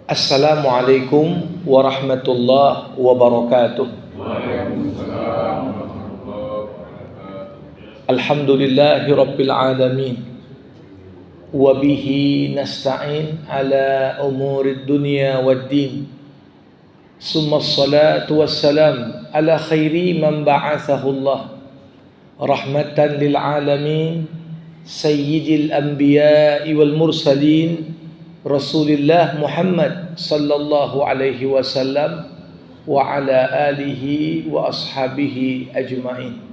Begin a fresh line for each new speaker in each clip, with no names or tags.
Assalamualaikum warahmatullahi wabarakatuh. Alhamdulillahi rabbil alamin. Wa bihi nasta'in ala umurid dunya waddin. Summa salatu wassalam ala khairi man ba'athahu Allah rahmatan lil alamin, sayyidil anbiya'i wal mursalin, Rasulillah Muhammad sallallahu alaihi wasallam wa ala alihi wa ashabihi ajma'in.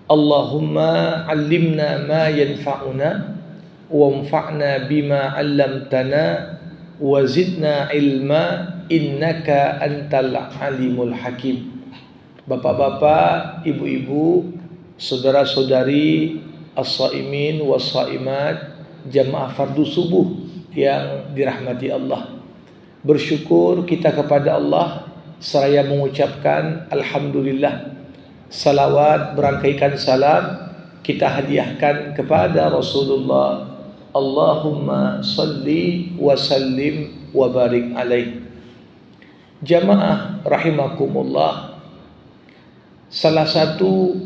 Allahumma 'allimna ma yanfa'una wanfa'na bima 'allamtana wa zidna ilma innaka antal alimul hakim. Bapak-bapak, ibu-ibu, saudara-saudari, as-shaimin was-shaimat, jamaah fardu subuh yang dirahmati Allah. Bersyukur kita kepada Allah seraya mengucapkan alhamdulillah. Salawat berangkaikan salam kita hadiahkan kepada Rasulullah. Allahumma salli wa sallim wa barik alaih. Jamaah rahimakumullah, salah satu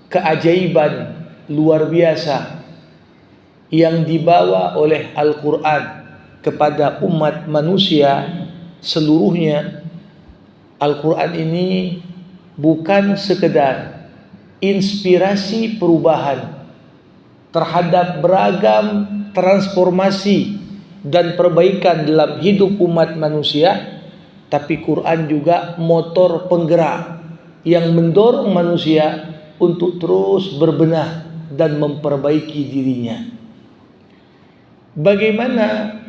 keajaiban luar biasa yang dibawa oleh Al-Quran kepada umat manusia seluruhnya. Al-Quran ini bukan sekedar inspirasi perubahan terhadap beragam transformasi dan perbaikan dalam hidup umat manusia, tapi Quran juga motor penggerak yang mendorong manusia untuk terus berbenah dan memperbaiki dirinya. Bagaimana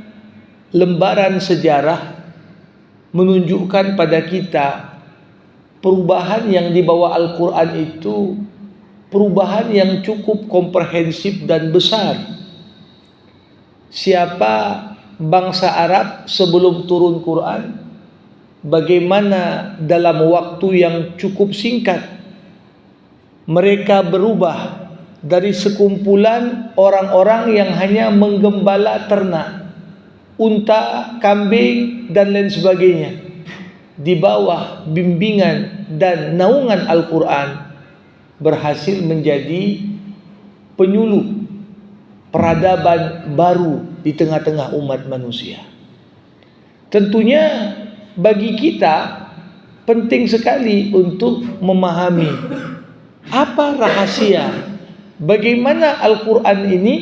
lembaran sejarah menunjukkan pada kita perubahan yang dibawa Al-Quran itu perubahan yang cukup komprehensif dan besar. Siapa bangsa Arab sebelum turun Quran, bagaimana dalam waktu yang cukup singkat mereka berubah dari sekumpulan orang-orang yang hanya menggembala ternak, unta, kambing, dan lain sebagainya. Di bawah bimbingan dan naungan Al-Quran berhasil menjadi penyuluh peradaban baru di tengah-tengah umat manusia. Tentunya bagi kita penting sekali untuk memahami apa rahasia bagaimana Al-Quran ini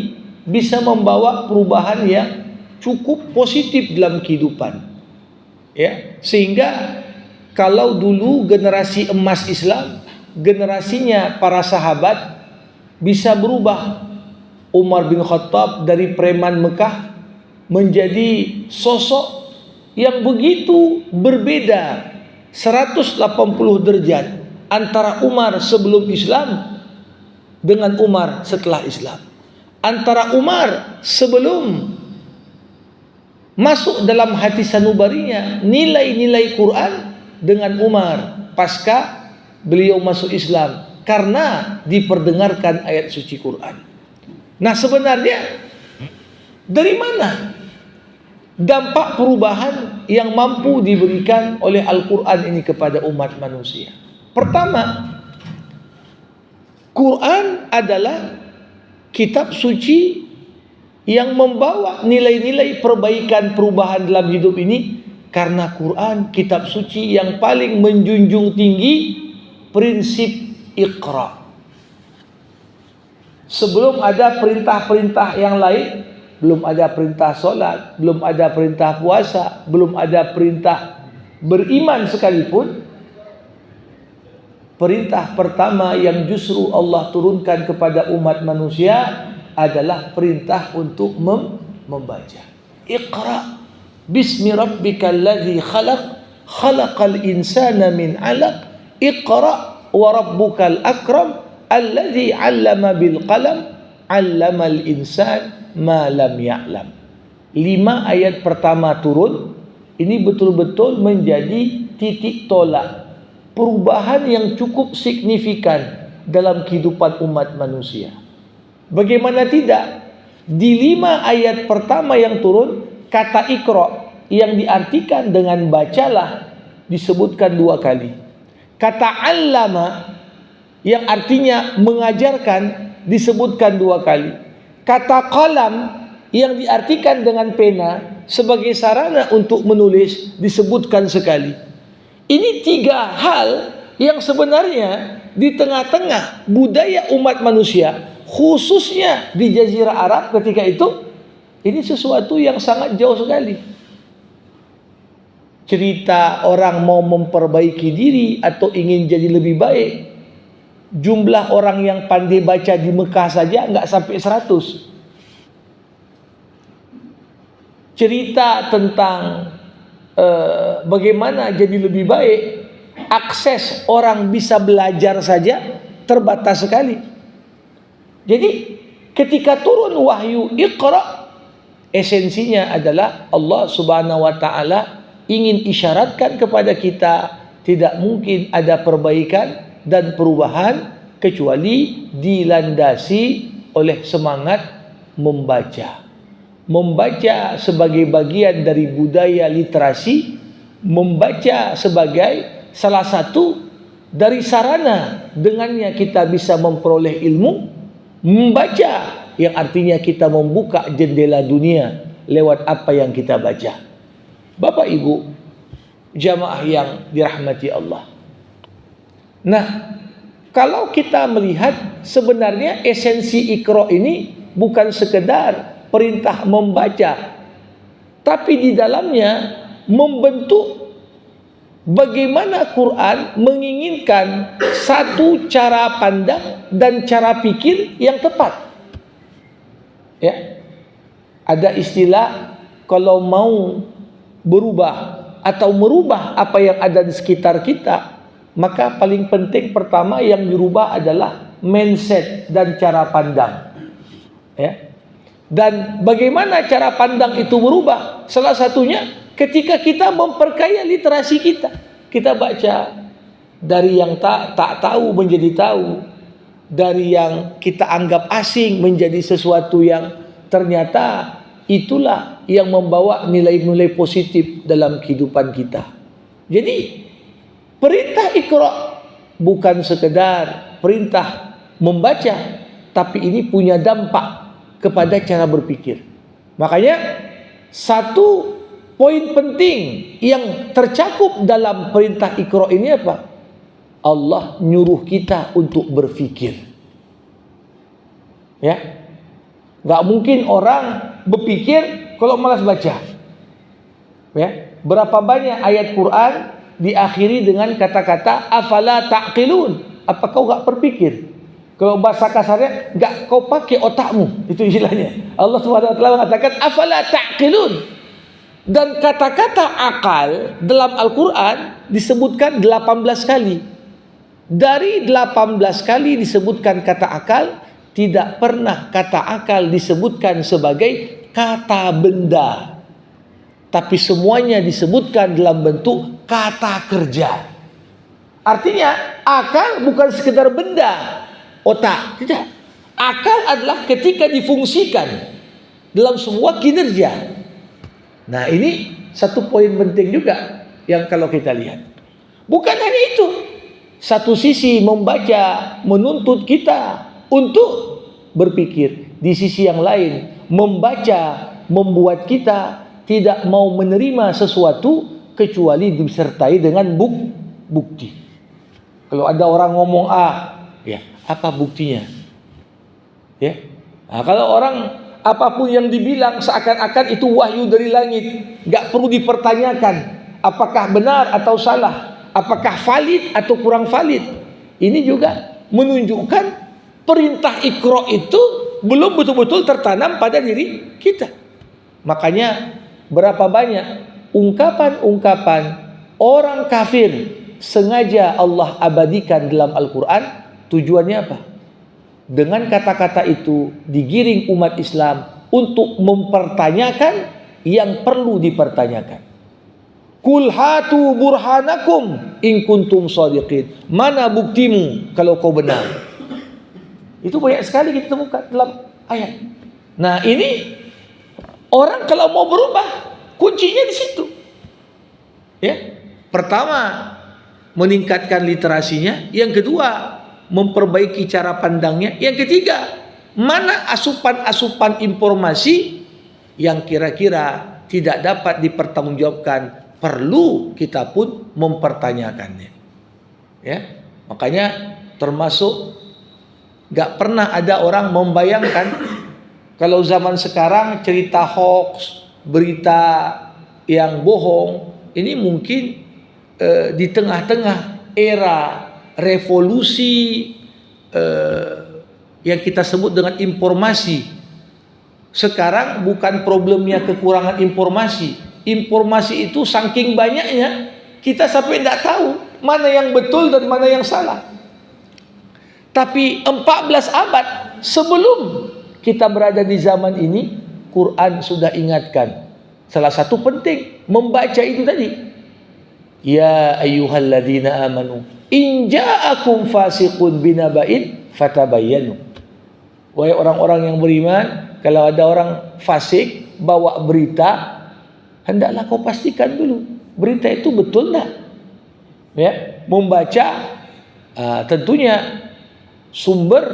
bisa membawa perubahan yang cukup positif dalam kehidupan. Ya, sehingga kalau dulu generasi emas Islam, generasinya para sahabat bisa berubah. Umar bin Khattab dari preman Mekah menjadi sosok yang begitu berbeda 180 derajat antara Umar sebelum Islam dengan Umar setelah Islam. Antara Umar sebelum masuk dalam hati sanubarinya nilai-nilai Quran dengan Umar pasca beliau masuk Islam karena diperdengarkan ayat suci Quran. Nah, sebenarnya dari mana dampak perubahan yang mampu diberikan oleh Al-Quran ini kepada umat manusia? Pertama, Quran adalah kitab suci yang membawa nilai-nilai perbaikan perubahan dalam hidup ini, karena Quran kitab suci yang paling menjunjung tinggi prinsip Iqra. Sebelum ada perintah-perintah yang lain, belum ada perintah solat, belum ada perintah puasa, belum ada perintah beriman sekalipun, perintah pertama yang justru Allah turunkan kepada umat manusia adalah perintah untuk membaca. Iqra bismi rabbikal ladzi khalaq, khalaqal insana min 'alaq, iqra wa rabbukal akram alladzi 'allama bil qalam, 'allamal insan ma lam ya'lam. 5 ayat pertama turun, ini betul-betul menjadi titik tolak perubahan yang cukup signifikan dalam kehidupan umat manusia. Bagaimana tidak? Di 5 ayat pertama yang turun, kata Iqra yang diartikan dengan bacalah disebutkan 2 kali. Kata allama yang artinya mengajarkan disebutkan 2 kali. Kata qalam yang diartikan dengan pena sebagai sarana untuk menulis disebutkan sekali. Ini 3 hal yang sebenarnya di tengah-tengah budaya umat manusia, khususnya di Jazirah Arab ketika itu, ini sesuatu yang sangat jauh sekali. Cerita orang mau memperbaiki diri atau ingin jadi lebih baik, jumlah orang yang pandai baca di Mekah saja nggak sampai 100. Cerita tentang bagaimana jadi lebih baik, akses orang bisa belajar saja terbatas sekali. Jadi ketika turun wahyu Iqra, esensinya adalah Allah Subhanahu wa taala ingin isyaratkan kepada kita tidak mungkin ada perbaikan dan perubahan kecuali dilandasi oleh semangat membaca. Membaca sebagai bagian dari budaya literasi, membaca sebagai salah satu dari sarana dengannya kita bisa memperoleh ilmu, membaca yang artinya kita membuka jendela dunia lewat apa yang kita baca. Bapak Ibu jamaah yang dirahmati Allah. Nah, kalau kita melihat sebenarnya esensi Iqra ini bukan sekedar perintah membaca, tapi di dalamnya membentuk bagaimana Quran menginginkan satu cara pandang dan cara pikir yang tepat. Ya. Ada istilah kalau mau berubah atau merubah apa yang ada di sekitar kita, maka paling penting pertama yang dirubah adalah mindset dan cara pandang. Ya. Dan bagaimana cara pandang itu berubah? Salah satunya ketika kita memperkaya literasi kita. Kita baca dari yang tak tahu menjadi tahu, dari yang kita anggap asing menjadi sesuatu yang ternyata itulah yang membawa nilai-nilai positif dalam kehidupan kita. Jadi perintah Iqra bukan sekedar perintah membaca, tapi ini punya dampak kepada cara berpikir. Makanya satu poin penting yang tercakup dalam perintah Iqra ini apa? Allah nyuruh kita untuk berpikir. Ya. Gak mungkin orang berpikir kalau malas baca. Ya. Berapa banyak ayat Quran diakhiri dengan kata-kata afala ta'qilun. Apa kau gak berpikir? Kalau bahasa kasarnya, gak kau pakai otakmu. Itu istilahnya. Allah SWT mengatakan afala ta'qilun. Dan kata-kata akal dalam Al-Quran disebutkan 18 kali. Dari 18 kali disebutkan kata akal, tidak pernah kata akal disebutkan sebagai kata benda, tapi semuanya disebutkan dalam bentuk kata kerja. Artinya akal bukan sekedar benda, otak, tidak. Akal adalah ketika difungsikan dalam semua kinerja. Nah, ini satu poin penting juga yang kalau kita lihat. Bukan hanya itu. Satu sisi membaca menuntut kita untuk berpikir. Di sisi yang lain, membaca membuat kita tidak mau menerima sesuatu kecuali disertai dengan bukti. Kalau ada orang ngomong A, ya, apa buktinya? Ya. Nah, kalau orang apapun yang dibilang seakan-akan itu wahyu dari langit, nggak perlu dipertanyakan apakah benar atau salah, apakah valid atau kurang valid. Ini juga menunjukkan perintah Iqra itu belum betul-betul tertanam pada diri kita. Makanya berapa banyak ungkapan-ungkapan orang kafir sengaja Allah abadikan dalam Al-Quran. Tujuannya apa? Dengan kata-kata itu digiring umat Islam untuk mempertanyakan yang perlu dipertanyakan. Kul hatu burhanakum in kuntum shadiqin. Mana buktimu kalau kau benar? Itu banyak sekali kita temukan dalam ayat. Nah, ini orang kalau mau berubah Kuncinya di situ. Ya. Pertama, meningkatkan literasinya. Yang kedua, memperbaiki cara pandangnya. Yang ketiga, mana asupan-asupan informasi yang kira-kira tidak dapat dipertanggungjawabkan, perlu kita pun mempertanyakannya. Ya, makanya termasuk gak pernah ada orang membayangkan kalau zaman sekarang cerita hoax, berita yang bohong, ini mungkin di tengah-tengah era revolusi yang kita sebut dengan informasi. Sekarang bukan problemnya kekurangan informasi. Informasi itu saking banyaknya, kita sampai tidak tahu mana yang betul dan mana yang salah. Tapi 14 abad sebelum kita berada di zaman ini, Quran sudah ingatkan. Salah satu penting membaca itu tadi. Ya ayyuhalladzina amanu in ja'akum fasiqun binaba'in fatabayyanu. Wahai orang-orang yang beriman, kalau ada orang fasik bawa berita, hendaklah kau pastikan dulu berita itu betul enggak. Ya, membaca tentunya sumber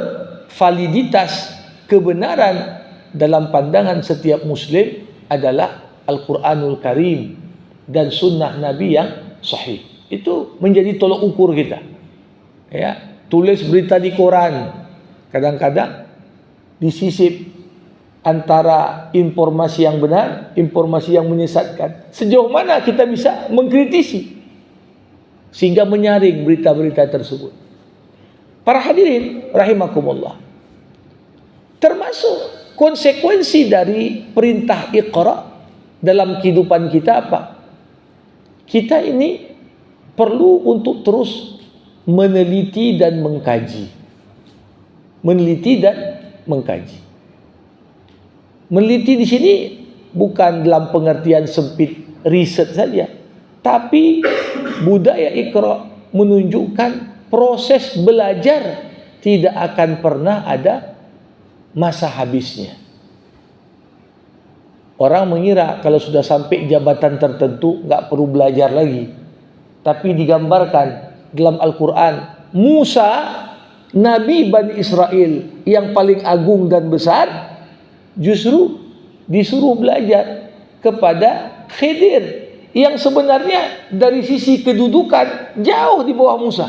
validitas kebenaran dalam pandangan setiap muslim adalah Al-Quranul Karim dan sunnah Nabi yang sahih. Itu menjadi tolok ukur kita. Ya, tulis berita di koran, kadang-kadang disisip antara informasi yang benar, informasi yang menyesatkan. Sejauh mana kita bisa mengkritisi sehingga menyaring berita-berita tersebut. Para hadirin rahimakumullah, termasuk konsekuensi dari perintah Iqra dalam kehidupan kita apa? Kita ini perlu untuk terus meneliti dan mengkaji. Meneliti dan mengkaji. Meneliti di sini bukan dalam pengertian sempit riset saja, tapi budaya Iqra menunjukkan proses belajar tidak akan pernah ada masa habisnya. Orang mengira kalau sudah sampai jabatan tertentu nggak perlu belajar lagi. Tapi digambarkan dalam Al-Quran, Musa, Nabi Bani Israel yang paling agung dan besar, justru disuruh belajar kepada Khidir yang sebenarnya dari sisi kedudukan jauh di bawah Musa.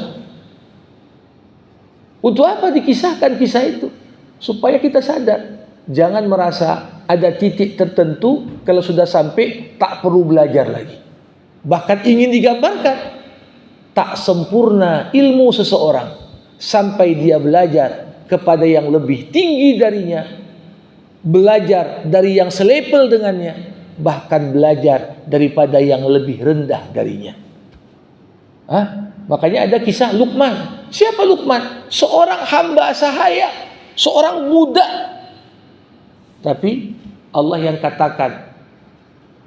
Untuk apa dikisahkan kisah itu? Supaya kita sadar, jangan merasa ada titik tertentu kalau sudah sampai tak perlu belajar lagi. Bahkan ingin digambarkan tak sempurna ilmu seseorang sampai dia belajar kepada yang lebih tinggi darinya, belajar dari yang selepel dengannya, bahkan belajar daripada yang lebih rendah darinya. Makanya ada kisah Luqman. Siapa Luqman? Seorang hamba sahaya, seorang budak. Tapi Allah yang katakan,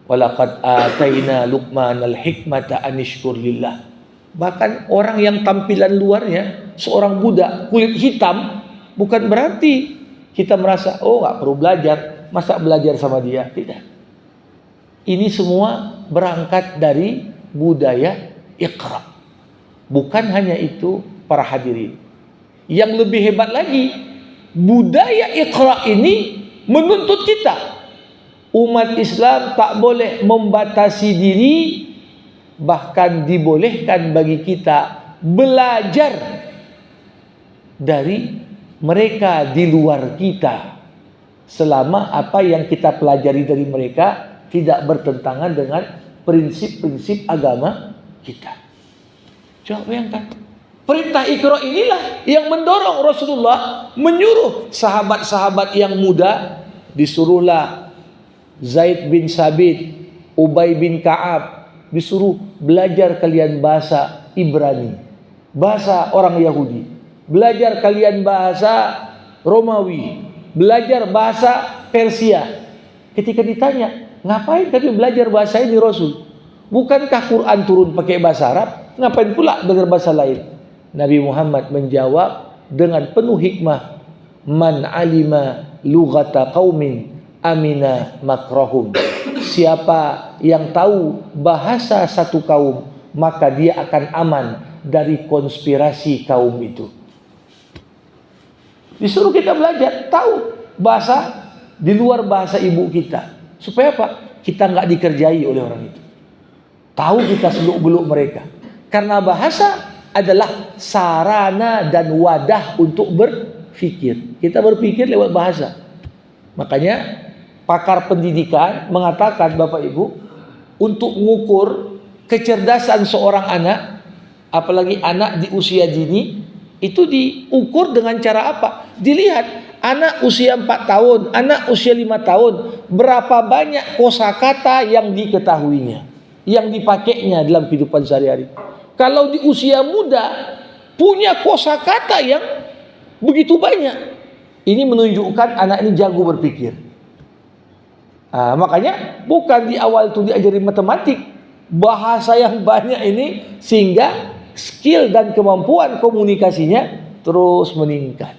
walaqad ataina Luqmanal hikmata anishkur lillah. Bahkan orang yang tampilan luarnya seorang budak kulit hitam, bukan berarti kita merasa nggak perlu belajar, masa belajar sama dia. Tidak. Ini semua berangkat dari budaya Iqra. Bukan hanya itu, para hadirin, yang lebih hebat lagi, budaya Iqra ini menuntut kita, umat Islam tak boleh membatasi diri, bahkan dibolehkan bagi kita belajar dari mereka di luar kita, selama apa yang kita pelajari dari mereka tidak bertentangan dengan prinsip-prinsip agama kita. Coba bayangkan, perintah Iqra inilah yang mendorong Rasulullah menyuruh sahabat-sahabat yang muda, disuruhlah Zaid bin Sabit, Ubay bin Ka'ab, disuruh belajar kalian bahasa Ibrani, bahasa orang Yahudi, belajar kalian bahasa Romawi, belajar bahasa Persia. Ketika ditanya, ngapain kalian belajar bahasa ini Rasul? Bukankah Quran turun pakai bahasa Arab? Ngapain pula belajar bahasa lain? Nabi Muhammad menjawab dengan penuh hikmah, man alima lughata qaumin amina makrahum. siapa yang tahu bahasa satu kaum, maka dia akan aman dari konspirasi kaum itu. Disuruh kita belajar, tahu bahasa di luar bahasa ibu kita. Supaya apa? Kita nggak dikerjai oleh orang itu. Tahu kita seluk-beluk mereka. Karena bahasa adalah sarana dan wadah untuk berpikir. Kita berpikir lewat bahasa. Makanya pakar pendidikan mengatakan, Bapak Ibu, untuk mengukur kecerdasan seorang anak, apalagi anak di usia dini, itu diukur dengan cara apa? Dilihat anak usia 4 tahun, anak usia 5 tahun, berapa banyak kosakata yang diketahuinya, yang dipakainya dalam kehidupan sehari-hari. Kalau di usia muda punya kosakata yang begitu banyak, ini menunjukkan anak ini jago berpikir. Makanya bukan di awal itu diajari matematik, bahasa yang banyak ini, sehingga skill dan kemampuan komunikasinya terus meningkat.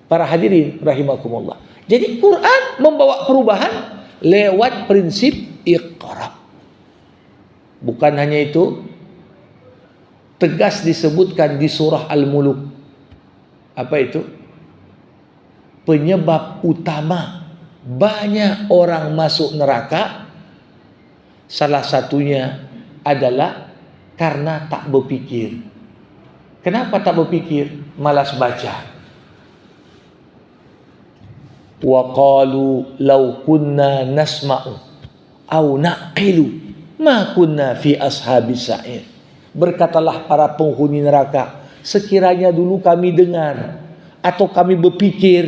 Para hadirin rahimakumullah. Jadi Quran membawa perubahan lewat prinsip Iqra. Bukan hanya itu, tegas disebutkan di surah Al-Muluk. Apa itu? Penyebab utama banyak orang masuk neraka, salah satunya adalah karena tak berpikir. Kenapa tak berpikir? Malas baca. Wa qalu law kunna nasma'u aw naqilu ma kunna fi ashabis sa'ir. Berkatalah para penghuni neraka, sekiranya dulu kami dengar atau kami berpikir,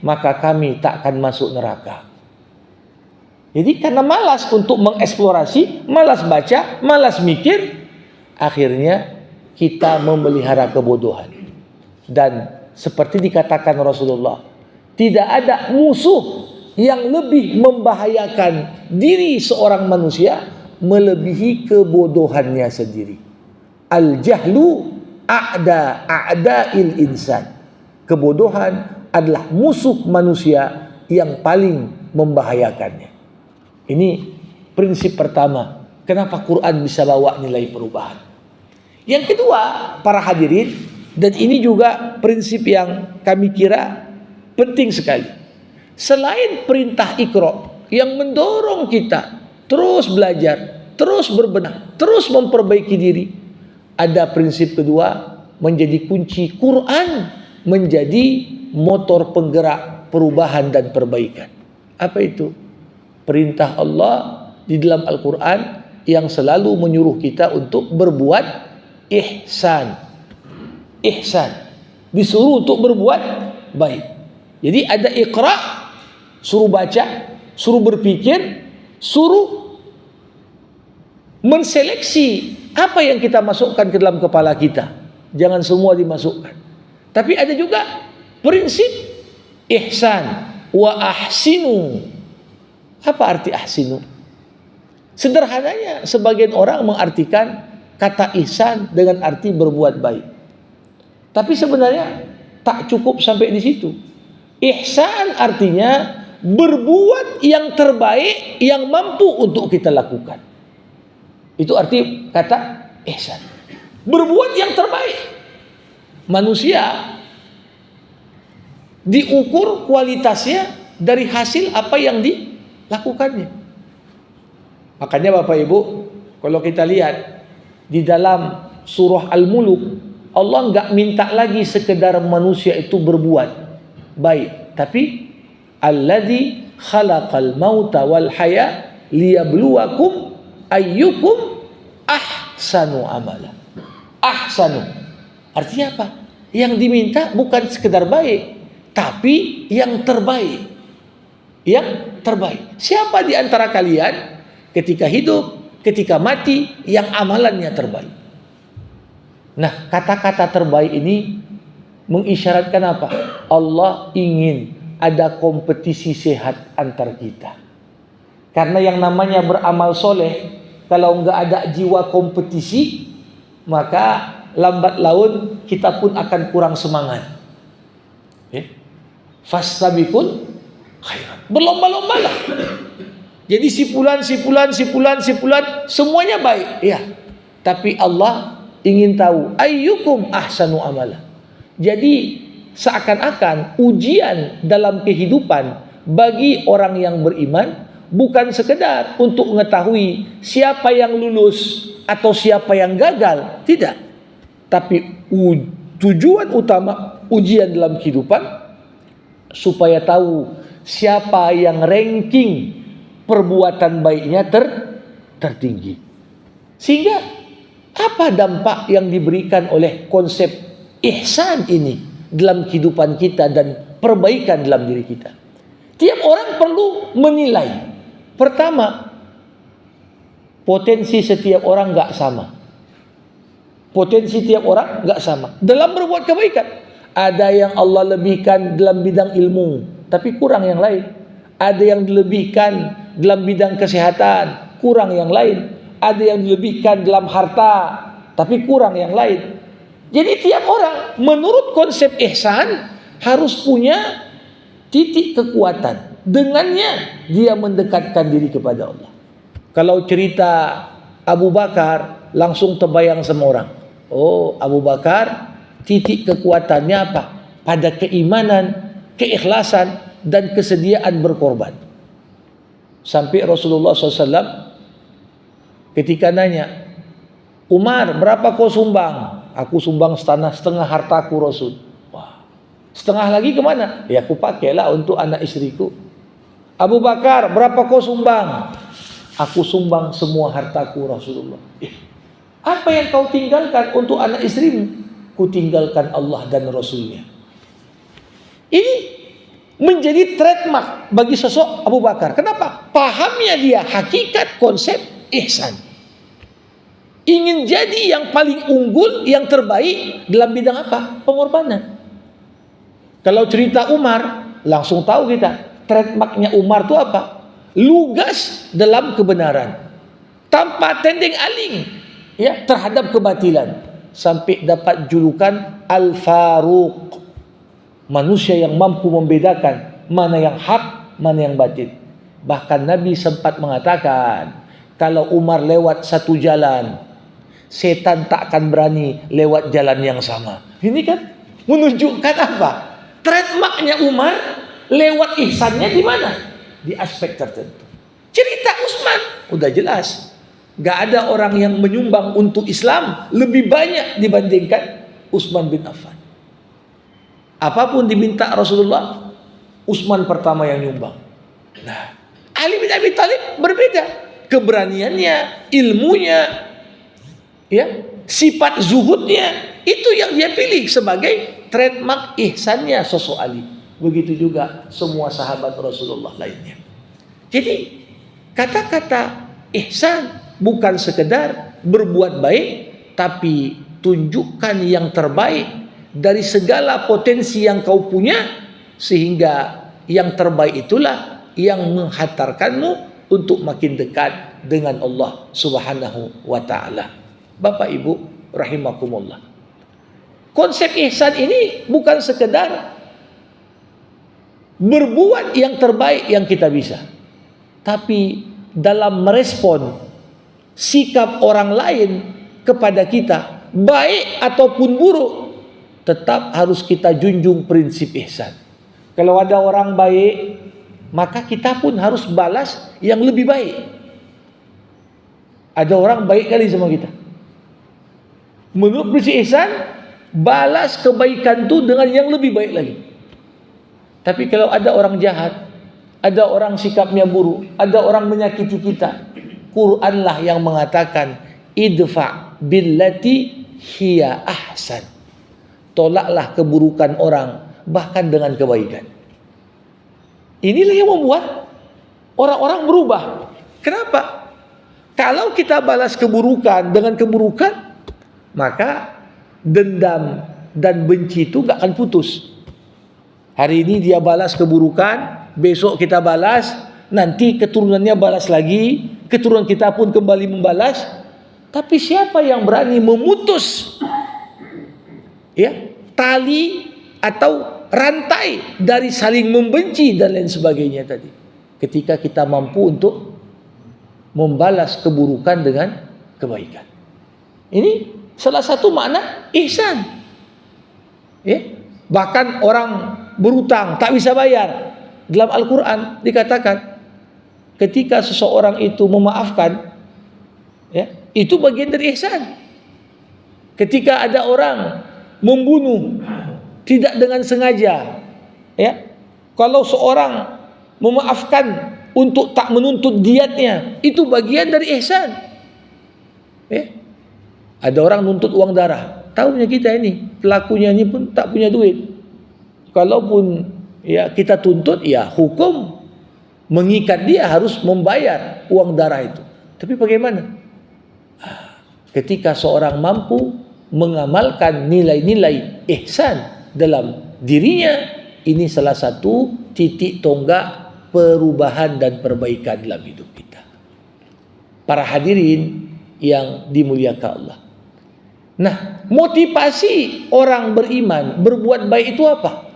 maka kami tak akan masuk neraka. Jadi karena malas untuk mengeksplorasi, malas baca, malas mikir, akhirnya kita memelihara kebodohan. Dan seperti dikatakan Rasulullah, tidak ada musuh yang lebih membahayakan diri seorang manusia melebihi kebodohannya sendiri. Al-jahlu a'da'il insan. Kebodohan adalah musuh manusia yang paling membahayakannya. Ini prinsip pertama. Kenapa Quran bisa bawa nilai perubahan? Yang kedua, para hadirin, dan ini juga prinsip yang kami kira penting sekali. Selain perintah Iqra yang mendorong kita terus belajar, terus berbenah, terus memperbaiki diri, ada prinsip kedua, menjadi kunci Quran, menjadi motor penggerak perubahan dan perbaikan. Apa itu? Perintah Allah di dalam Al-Quran yang selalu menyuruh kita untuk berbuat ihsan. Ihsan. Disuruh untuk berbuat baik. Jadi ada Iqra, suruh baca, suruh berpikir, suruh menseleksi apa yang kita masukkan ke dalam kepala kita. Jangan semua dimasukkan. Tapi ada juga prinsip ihsan. Wa ahsinu. Apa arti ahsinu? Sederhananya, sebagian orang mengartikan kata ihsan dengan arti berbuat baik. Tapi sebenarnya tak cukup sampai di situ. Ihsan artinya berbuat yang terbaik yang mampu untuk kita lakukan. Itu arti kata ihsan. Berbuat yang terbaik. Manusia diukur kualitasnya dari hasil apa yang dilakukannya. Makanya Bapak Ibu, kalau kita lihat di dalam surah Al-Muluk, Allah enggak minta lagi sekedar manusia itu berbuat baik, tapi alladzi khalaqal mauta wal haya liyabluwakum ayyukum ahsanu amala. Ahsanu artinya apa? Yang diminta bukan sekedar baik, tapi yang terbaik. Yang terbaik. Siapa di antara kalian ketika hidup, ketika mati, yang amalannya terbaik? Nah, kata-kata terbaik ini mengisyaratkan apa? Allah ingin ada kompetisi sehat antar kita. Karena yang namanya beramal soleh, kalau enggak ada jiwa kompetisi, maka lambat laun kita pun akan kurang semangat. Fastabiqul khairat. Berlomba-lombalah. Jadi si fulan semuanya baik. Ya. Tapi Allah ingin tahu ayyukum ahsanu amala. Jadi seakan-akan ujian dalam kehidupan bagi orang yang beriman bukan sekedar untuk mengetahui siapa yang lulus atau siapa yang gagal, tidak. Tapi tujuan utama ujian dalam kehidupan supaya tahu siapa yang ranking perbuatan baiknya tertinggi. Sehingga apa dampak yang diberikan oleh konsep ihsan ini dalam kehidupan kita dan perbaikan dalam diri kita? Tiap orang perlu menilai. Pertama, potensi setiap orang nggak sama. Potensi tiap orang nggak sama dalam berbuat kebaikan. Ada yang Allah lebihkan dalam bidang ilmu, tapi kurang yang lain. Ada yang dilebihkan dalam bidang kesehatan, kurang yang lain. Ada yang dilebihkan dalam harta, tapi kurang yang lain. Jadi tiap orang menurut konsep ihsan harus punya titik kekuatan. Dengannya dia mendekatkan diri kepada Allah. Kalau cerita Abu Bakar langsung terbayang semua orang. Oh, Abu Bakar titik kekuatannya apa? Pada keimanan, keikhlasan, dan kesediaan berkorban. Sampai Rasulullah SAW ketika nanya, Umar, berapa kau sumbang? Aku sumbang setengah hartaku Rasul. Wah, setengah lagi kemana? Ya aku pakailah untuk anak istriku. Abu Bakar, berapa kau sumbang? Aku sumbang semua hartaku Rasulullah. Apa yang kau tinggalkan untuk anak istrimu? Ku tinggalkan Allah dan Rasulnya. Ini menjadi trademark bagi sosok Abu Bakar. Kenapa? Pahamnya dia hakikat konsep ihsan. Ingin jadi yang paling unggul, yang terbaik dalam bidang apa? Pengorbanan. Kalau cerita Umar, langsung tahu kita. Trademarknya Umar itu apa? Lugas dalam kebenaran. Tanpa tendeng aling ya, terhadap kebatilan. Sampai dapat julukan Al-Faruq. Manusia yang mampu membedakan mana yang hak, mana yang batil. Bahkan Nabi sempat mengatakan, kalau Umar lewat satu jalan, setan tak akan berani lewat jalan yang sama. Ini kan menunjukkan apa? Trademarknya Umar lewat ihsannya di mana? Di aspek tertentu. Cerita Utsman udah jelas. Gak ada orang yang menyumbang untuk Islam lebih banyak dibandingkan Utsman bin Affan. Apapun diminta Rasulullah, Utsman pertama yang nyumbang. Nah, Ali bin Abi Thalib berbeda. Keberaniannya, ilmunya, ya, sifat zuhudnya, itu yang dia pilih sebagai trademark ihsannya sosok Ali. Begitu juga semua sahabat Rasulullah lainnya. Jadi, kata-kata ihsan bukan sekedar berbuat baik, tapi tunjukkan yang terbaik dari segala potensi yang kau punya, sehingga yang terbaik itulah yang menghantarkanmu untuk makin dekat dengan Allah Subhanahu wa ta'ala. Bapak Ibu rahimakumullah, konsep ihsan ini bukan sekedar berbuat yang terbaik yang kita bisa, tapi dalam merespon sikap orang lain kepada kita, baik ataupun buruk, tetap harus kita junjung prinsip ihsan. Kalau ada orang baik, maka kita pun harus balas yang lebih baik. Ada orang baik kali sama kita, menurut prinsip ihsan, balas kebaikan itu dengan yang lebih baik lagi. Tapi kalau ada orang jahat, ada orang sikapnya buruk, ada orang menyakiti kita, Quranlah yang mengatakan idfa billati hiya ahsan. Tolaklah keburukan orang bahkan dengan kebaikan. Inilah yang membuat orang-orang berubah. Kenapa? Kalau kita balas keburukan dengan keburukan, maka dendam dan benci itu gak akan putus. Hari ini dia balas keburukan, besok kita balas, nanti keturunannya balas lagi, keturunan kita pun kembali membalas. Tapi siapa yang berani memutus tali atau rantai dari saling membenci dan lain sebagainya tadi? Ketika kita mampu untuk membalas keburukan dengan kebaikan. Ini salah satu makna ihsan. Ya. Bahkan orang berutang tak bisa bayar, dalam Al-Quran dikatakan ketika seseorang itu memaafkan, ya, itu bagian dari ihsan. Ketika ada orang membunuh tidak dengan sengaja, ya, kalau seorang memaafkan untuk tak menuntut diatnya, itu bagian dari ihsan. Ya. Ada orang nuntut uang darah, tahunya kita ini pelakunya ini pun tak punya duit. Kalaupun ya kita tuntut, ya hukum mengikat dia harus membayar uang darah itu. Tapi bagaimana ketika seorang mampu mengamalkan nilai-nilai ihsan dalam dirinya? Ini salah satu titik tonggak perubahan dan perbaikan dalam hidup kita. Para hadirin yang dimuliakan Allah. Nah, motivasi orang beriman berbuat baik itu apa?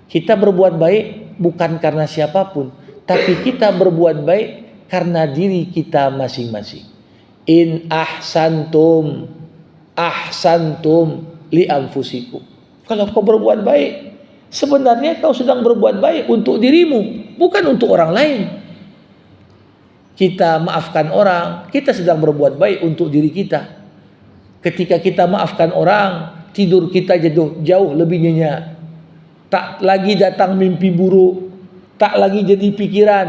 Kita berbuat baik bukan karena siapapun, tapi kita berbuat baik karena diri kita masing-masing. In ahsantum li anfusikum. Kalau kau berbuat baik, sebenarnya kau sedang berbuat baik untuk dirimu, bukan untuk orang lain. Kita maafkan orang, kita sedang berbuat baik untuk diri kita. Ketika kita maafkan orang, tidur kita jauh lebih nyenyak. Tak lagi datang mimpi buruk, tak lagi jadi pikiran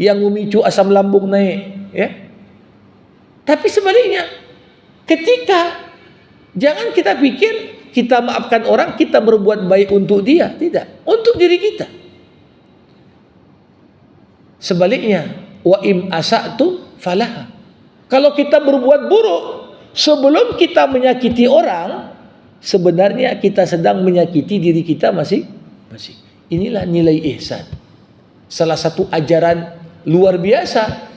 yang memicu asam lambung naik, ya. Tapi sebaliknya, jangan kita pikir kita maafkan orang, kita berbuat baik untuk dia, tidak, untuk diri kita. Sebaliknya, wa im asa'tum falaha. Kalau kita berbuat buruk sebelum kita menyakiti orang, sebenarnya kita sedang menyakiti diri kita masing-masing. Inilah nilai ihsan. Salah satu ajaran luar biasa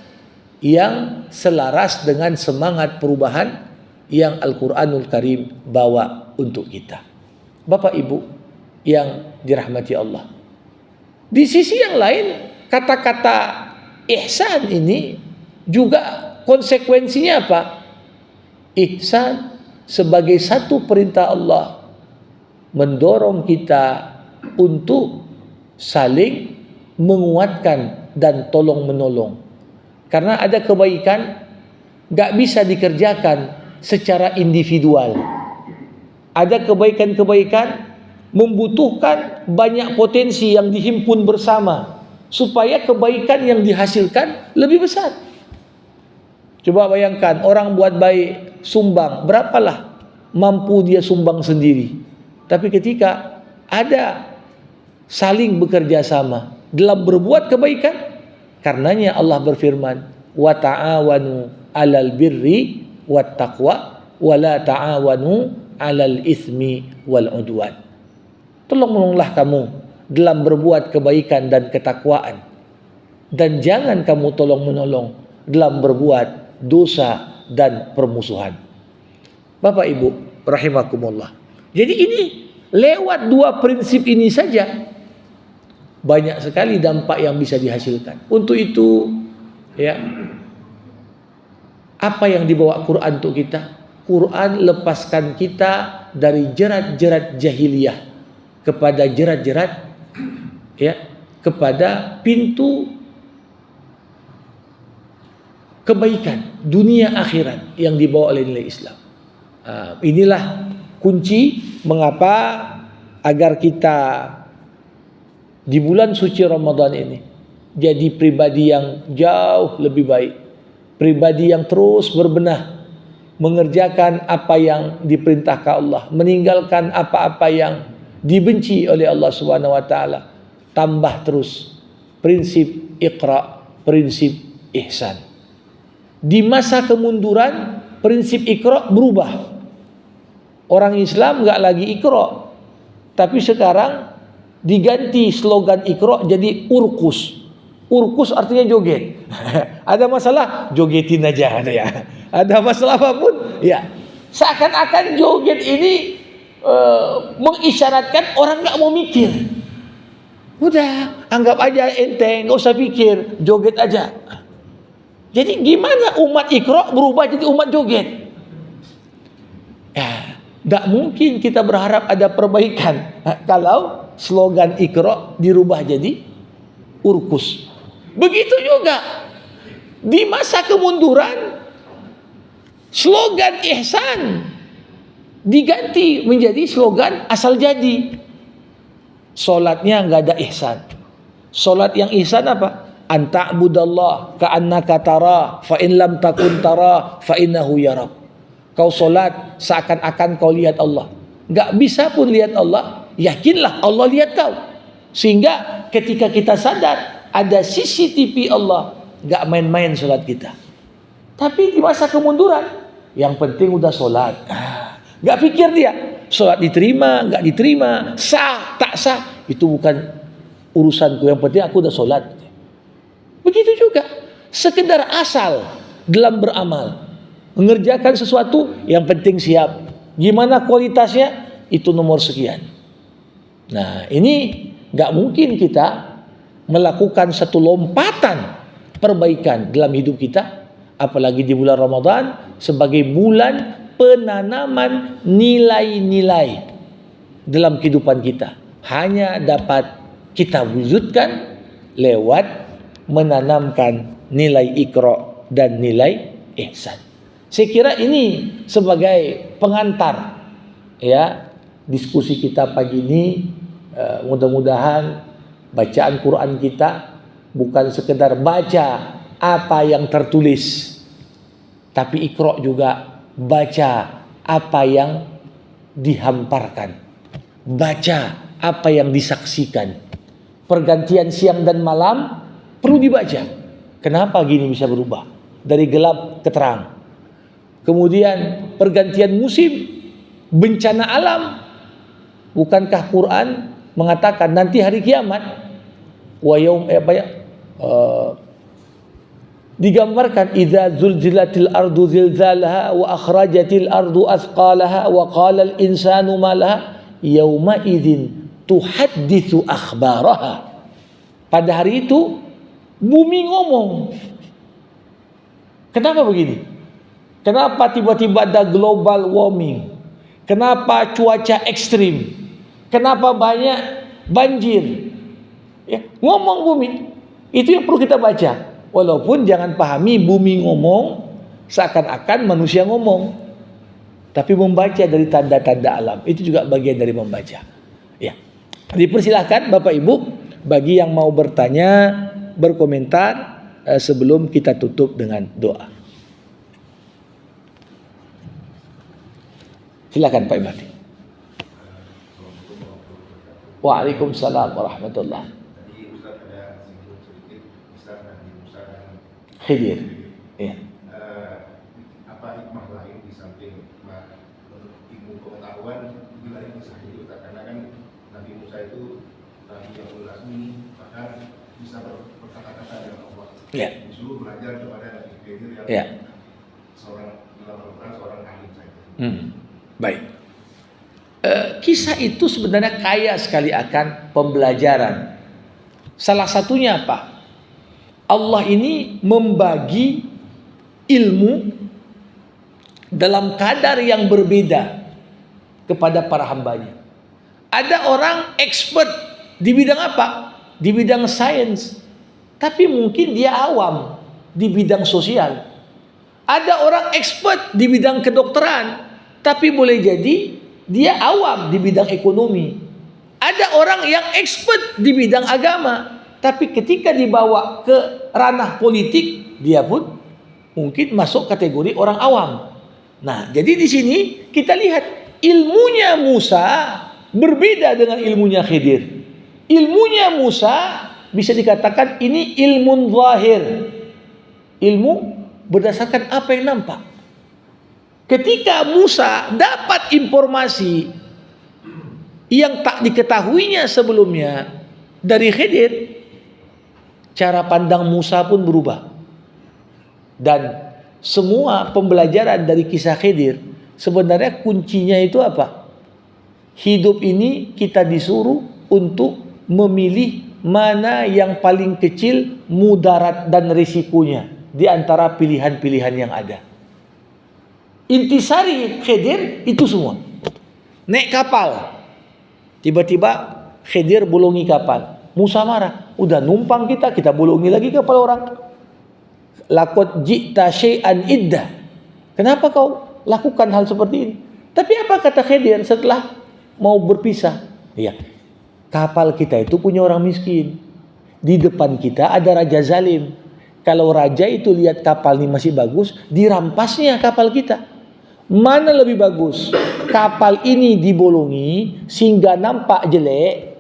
yang selaras dengan semangat perubahan yang Al-Quranul Karim bawa untuk kita. Bapak Ibu yang dirahmati Allah. Di sisi yang lain, kata-kata ihsan ini juga konsekuensinya apa? Ihsan sebagai satu perintah Allah mendorong kita untuk saling menguatkan dan tolong menolong. Karena ada kebaikan gak bisa dikerjakan secara individual. Ada kebaikan-kebaikan membutuhkan banyak potensi yang dihimpun bersama supaya kebaikan yang dihasilkan lebih besar. Coba bayangkan orang buat baik, sumbang, berapalah mampu dia sumbang sendiri. Tapi ketika ada saling bekerja sama dalam berbuat kebaikan, karenanya Allah berfirman, wa ta'awanu 'alal birri wat taqwa wa la ta'awanu 'alal itsmi wal 'udwan. Tolong-menolonglah kamu dalam berbuat kebaikan dan ketakwaan, dan jangan kamu tolong-menolong dalam berbuat dosa dan permusuhan. Bapak Ibu rahimakumullah. Jadi ini lewat dua prinsip ini saja banyak sekali dampak yang bisa dihasilkan. Untuk itu, ya, apa yang dibawa Quran untuk kita? Quran lepaskan kita dari jerat-jerat jahiliyah kepada jerat-jerat, ya, kepada pintu kebaikan dunia akhirat yang dibawa oleh nilai Islam. Inilah kunci mengapa agar kita di bulan suci Ramadan ini jadi pribadi yang jauh lebih baik, pribadi yang terus berbenah, mengerjakan apa yang diperintahkan Allah, meninggalkan apa-apa yang dibenci oleh Allah Subhanahu wa taala. Tambah terus prinsip Iqra, prinsip ihsan. Di masa kemunduran prinsip Iqra berubah. Orang Islam enggak lagi Iqra, tapi sekarang diganti slogan Iqra jadi Urkus. Urkus artinya joget. Ada masalah, jogetin aja ada ya. Ada masalah apapun, ya. Seakan-akan joget ini mengisyaratkan orang nggak mau mikir. Udah, anggap aja enteng, nggak usah pikir, joget aja. Jadi gimana umat Iqra berubah jadi umat joget? Ya, tidak mungkin kita berharap ada perbaikan kalau slogan Iqra dirubah jadi Urkus. Begitu juga di masa kemunduran, slogan ihsan diganti menjadi slogan asal jadi. Salatnya nggak ada ihsan. Salat yang ihsan apa? Anta'budallah ka'annaka tara fa in lam takun tara fa innahu yarak. Kau salat seakan-akan kau lihat Allah. Nggak bisa pun lihat Allah, yakinlah Allah lihat kau. Sehingga ketika kita sadar ada CCTV Allah, nggak main-main salat kita. Tapi di masa kemunduran, yang penting udah salat. Nggak pikir dia salat diterima, nggak diterima, sah, tak sah, itu bukan urusanku. Yang penting aku udah salat. Begitu juga sekedar asal dalam beramal, mengerjakan sesuatu yang penting siap. Gimana kualitasnya itu nomor sekian. Nah, ini nggak mungkin kita melakukan satu lompatan perbaikan dalam hidup kita, apalagi di bulan Ramadan sebagai bulan penanaman nilai-nilai dalam kehidupan kita. Hanya dapat kita wujudkan lewat menanamkan nilai Iqra dan nilai ihsan. Saya kira ini sebagai pengantar ya diskusi kita pagi ini. Mudah-mudahan bacaan Quran kita bukan sekedar baca apa yang tertulis, tapi Iqra juga baca apa yang dihamparkan, baca apa yang disaksikan. Pergantian siang dan malam perlu dibaca. Kenapa gini bisa berubah dari gelap ke terang? Kemudian pergantian musim, bencana alam. Bukankah Quran mengatakan nanti hari kiamat digambarkan idza zulzilatil ardu zilzalaha wa akhrajatil ardu athqalaha wa qala al insanu ma laha yauma idzin tuhadditsu akhbaraha. Pada hari itu bumi ngomong. Kenapa begini? Kenapa tiba-tiba ada global warming? Kenapa cuaca ekstrim? Kenapa banyak banjir? Ya, ngomong bumi. Itu yang perlu kita baca. Walaupun jangan pahami bumi ngomong seakan-akan manusia ngomong. Tapi membaca dari tanda-tanda alam. Itu juga bagian dari membaca. Ya. Dipersilahkan Bapak Ibu bagi yang mau bertanya, berkomentar sebelum kita tutup dengan doa. Silakan Pak Imadi. Waalaikumsalam warahmatullahi.
Tadi Ustaz ada singgung sedikit kisah Nabi Musa dan
Khidir. Ya.
apa hikmah lain di samping ilmu pengetahuan di balik kisah ini Ustaz? Karena kan Nabi Musa itu Nabi yang ulazmi, bahkan bisa berkata-kata dengan Allah.
Ya.
Disuruh belajar kepada Nabi Khidir yang
Ya.
seorang dalam Al-Quran seorang alim saja.
Baik. Kisah itu sebenarnya kaya sekali akan pembelajaran. Salah satunya apa? Allah ini membagi ilmu dalam kadar yang berbeda kepada para hambanya. Ada orang expert di bidang apa? Di bidang sains. Tapi mungkin dia awam di bidang sosial. Ada orang expert di bidang kedokteran. Tapi boleh jadi dia awam di bidang ekonomi. Ada orang yang expert di bidang agama, tapi ketika dibawa ke ranah politik, dia pun mungkin masuk kategori orang awam. Nah, jadi di sini kita lihat ilmunya Musa berbeda dengan ilmunya Khidir. Ilmunya Musa bisa dikatakan ini ilmu zahir. Ilmu berdasarkan apa yang nampak. Ketika Musa dapat informasi yang tak diketahuinya sebelumnya dari Khidir, cara pandang Musa pun berubah. Dan semua pembelajaran dari kisah Khidir sebenarnya kuncinya itu apa? Hidup ini kita disuruh untuk memilih mana yang paling kecil mudarat dan risikonya. di antara pilihan-pilihan yang ada. Intisari Khidir itu semua. Naik kapal, tiba-tiba Khidir bolongi kapal. Musa marah, udah numpang kita bolongi lagi kapal orang. Laqad ji'ta syai'an idda. Kenapa kau lakukan hal seperti ini? Tapi apa kata Khidir setelah mau berpisah? Ya, kapal kita itu punya orang miskin. Di depan kita ada raja zalim. Kalau raja itu lihat kapal ini masih bagus, dirampasnya kapal kita. Mana lebih bagus? Kapal ini dibolongi sehingga nampak jelek,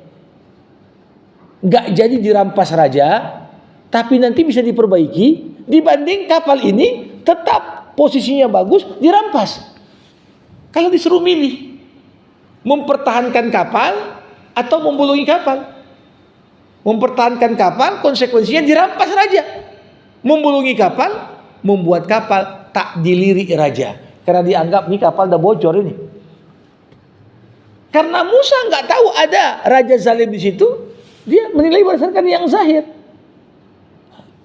nggak jadi dirampas raja, tapi nanti bisa diperbaiki, dibanding kapal ini tetap posisinya bagus, dirampas. Kalau disuruh milih, mempertahankan kapal atau membolongi kapal? Mempertahankan kapal konsekuensinya dirampas raja. Membolongi kapal membuat kapal tak dilirik raja, karena dianggap ini kapal udah bocor ini. Karena Musa nggak tahu ada raja zalim di situ, dia menilai berdasarkan yang zahir.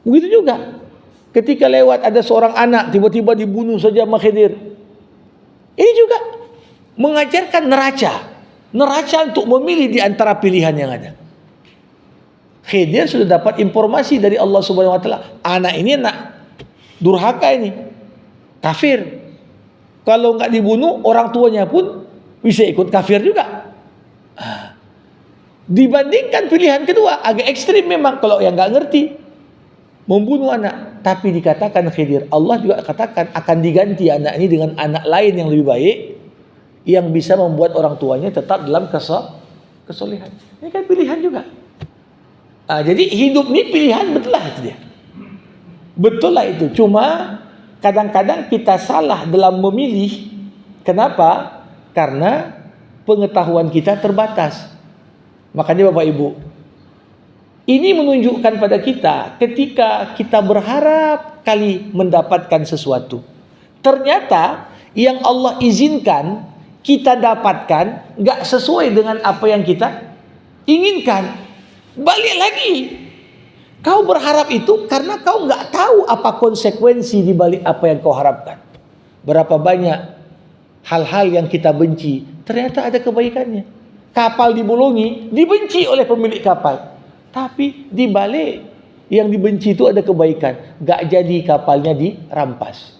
Begitu juga ketika lewat ada seorang anak tiba-tiba dibunuh saja sama Khidir. Ini juga mengajarkan neraca untuk memilih di antara pilihan yang ada. Khidir sudah dapat informasi dari Allah Subhanahu wa taala, anak ini anak durhaka ini, kafir. Kalau nggak dibunuh, orang tuanya pun bisa ikut kafir juga. Dibandingkan pilihan kedua, agak ekstrim memang kalau yang nggak ngerti, membunuh anak. Tapi dikatakan Khidir, Allah juga katakan akan diganti anak ini dengan anak lain yang lebih baik, yang bisa membuat orang tuanya tetap dalam kesolehan. Ini kan pilihan juga. Jadi hidup ini pilihan, betul lah itu dia. Betul lah itu. Cuma kadang-kadang kita salah dalam memilih. Kenapa? Karena pengetahuan kita terbatas. Makanya Bapak Ibu, ini menunjukkan pada kita ketika kita berharap kali mendapatkan sesuatu, ternyata yang Allah izinkan kita dapatkan gak sesuai dengan apa yang kita inginkan. Balik lagi, kau berharap itu karena kau nggak tahu apa konsekuensi di balik apa yang kau harapkan. Berapa banyak hal-hal yang kita benci, ternyata ada kebaikannya. Kapal dibolongi, dibenci oleh pemilik kapal, tapi di balik yang dibenci itu ada kebaikan. Nggak jadi kapalnya dirampas.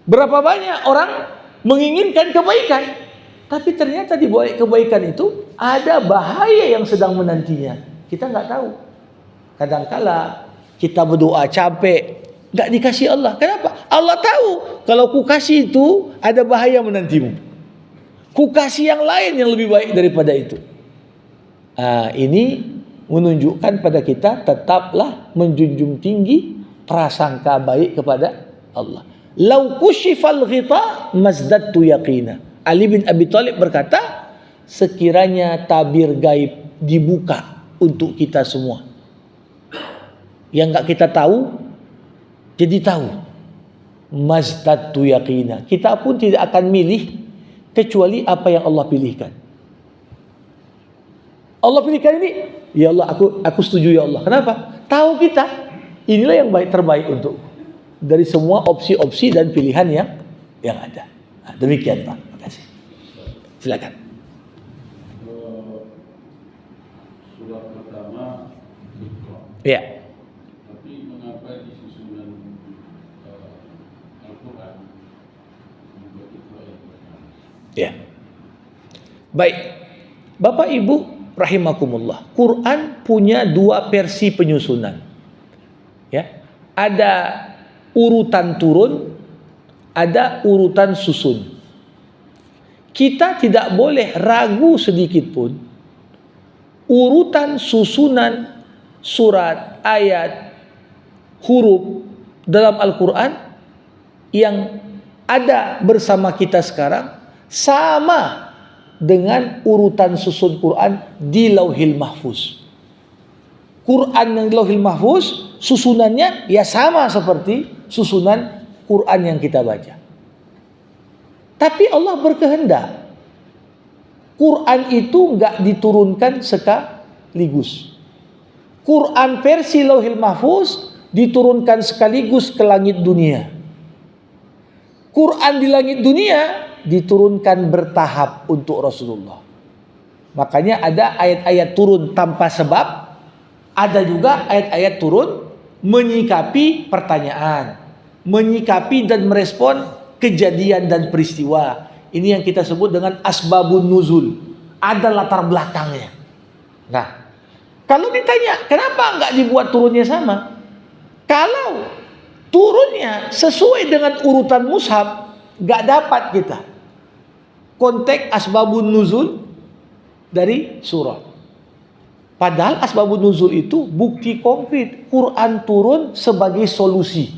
Berapa banyak orang menginginkan kebaikan, tapi ternyata di balik kebaikan itu ada bahaya yang sedang menantinya. Kita nggak tahu. Kadangkala kita berdoa capek, nggak dikasih Allah. Kenapa? Allah tahu kalau ku kasih itu ada bahaya menantimu. Ku kasih yang lain yang lebih baik daripada itu. Ini menunjukkan pada kita tetaplah menjunjung tinggi prasangka baik kepada Allah. Lau kushifal ghita mazdadtu yaqina. Ali bin Abi Thalib berkata, sekiranya tabir gaib dibuka untuk kita semua, yang nggak kita tahu jadi tahu, mazdadtu yaqina, kita pun tidak akan milih kecuali apa yang Allah pilihkan. Allah pilihkan ini, ya Allah, aku setuju ya Allah. Kenapa? Tahu kita inilah yang terbaik untuk dari semua opsi-opsi dan pilihan yang ada. Demikian Pak. Terima kasih. Silakan.
Surah pertama
Ya.
tapi mengapa di susunan Al-Quran membuat itu ayat pertama?
Ya. Baik. Bapak Ibu rahimakumullah. Quran punya dua versi penyusunan. Ya. Ada urutan turun, ada urutan susun. Kita tidak boleh ragu sedikit pun urutan susunan surat, ayat, huruf dalam Al-Quran yang ada bersama kita sekarang sama dengan urutan susun Quran di Lauhil Mahfuz. Quran yang di Lauhil Mahfuz susunannya ya sama seperti susunan Quran yang kita baca. Tapi Allah berkehendak Quran itu enggak diturunkan sekaligus. Quran versi Lauhil Mahfuz diturunkan sekaligus ke langit dunia. Quran di langit dunia diturunkan bertahap untuk Rasulullah. Makanya ada ayat-ayat turun tanpa sebab, ada juga ayat-ayat turun menyikapi pertanyaan, menyikapi dan merespon kejadian dan peristiwa. Ini yang kita sebut dengan asbabun nuzul. Ada latar belakangnya. Nah, kalau ditanya kenapa nggak dibuat turunnya sama? Kalau turunnya sesuai dengan urutan mushaf, nggak dapat kita konteks asbabun nuzul dari surah. Padahal asbabun nuzul itu bukti konkret. Quran turun sebagai solusi.